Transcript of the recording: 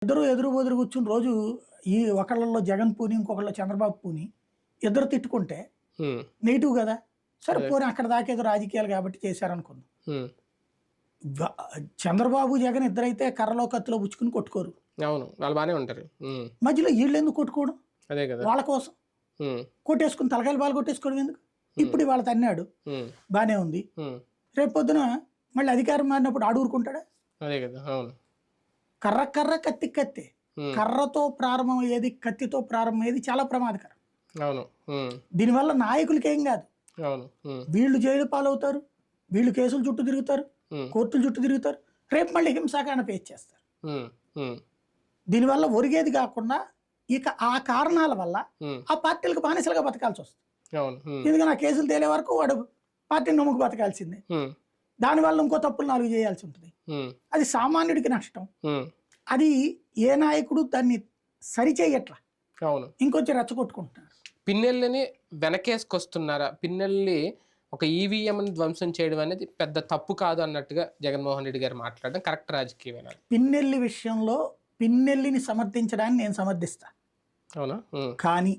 ఇద్దరు ఎదురు బెదురు కూర్చుని రోజు ఈ ఒకళ్ళలో జగన్ పూని, ఇంకొకళ్ళలో చంద్రబాబు పూని ఇద్దరు తిట్టుకుంటే హ్మ్. నెగిటివ్ కదా! సరే అదే. పోనీ అక్కడ దాకా ఏదో రాజకీయాలు కాబట్టి చేశారనుకుందాం. హ్మ్. వ చంద్రబాబు, జగన్ ఇద్దరైతే కర్రలో, కత్తిలో పుచ్చుకుని కొట్టుకోరు. అవును. వాళ్ళు బానే ఉంటారు. మధ్యలో ఈళ్ళెందుకు కొట్టుకోవడం? అదే కదా! వాళ్ళ కోసం. హ్మ్. కొట్టేసుకుని తలకాయలు పాలు కొట్టేసుకోవడం ఎందుకు? ఇప్పుడు ఇవాళ తన్నాడు. హ్మ్. బానే ఉంది. హ్మ్. రేపొద్దున మళ్ళీ అధికారం మారినప్పుడు ఆడు ఊరుకుంటాడా? అదే కదా! అవును. కర్ర కర్ర, కత్తి కత్తే. హ్మ్. కర్రతో ప్రారంభమయ్యేది, కత్తితో ప్రారంభమయ్యేది చాలా ప్రమాదకరం. అవును. హ్మ్. దీనివల్ల నాయకులకేం కాదు. అవును. హ్మ్. వీళ్ళు జైలు పాలవుతారు. వీళ్ళు కేసుల చుట్టూ తిరుగుతారు. హ్మ్. కోర్టుల చుట్టూ తిరుగుతారు. రేపు మళ్ళీ హింసాకాండ ఫేస్ చేస్తారు. హ్మ్. హ్మ్. దీనివల్ల ఒరిగేది కాకుండా ఇక ఆ కారణాల వల్ల హ్మ్. ఆ పార్టీలకు బానిసలుగా బతకాల్సి వస్తుంది. అవును. హ్మ్. ఎందుకని ఆ కేసులు తేలే వరకు వాడు పార్టీని నమ్ముకు బతకాల్సిందే. హ్మ్. దానివల్ల ఇంకో తప్పులు 4 చేయాల్సి ఉంటుంది. హ్మ్. అది సామాన్యుడికి నష్టం. హ్మ్. అది ఏ నాయకుడు దాన్ని సరిచేయట్లా. అవును. ఇంకొంచెం రెచ్చగొట్టుకుంటున్నారు. పిన్నెల్లిని వెనకేసుకొస్తున్నారా? పిన్నెల్లి ఒక ఈవీఎంని ధ్వంసం చేయడం అనేది పెద్ద తప్పు కాదు అన్నట్టుగా జగన్మోహన్ రెడ్డి గారు మాట్లాడడం కరెక్ట్ రాజకీయమేనా? పిన్నెల్లి విషయంలో పిన్నెల్లిని సమర్థించడాన్ని నేను సమర్థిస్తా. అవునా? హ్మ్. కానీ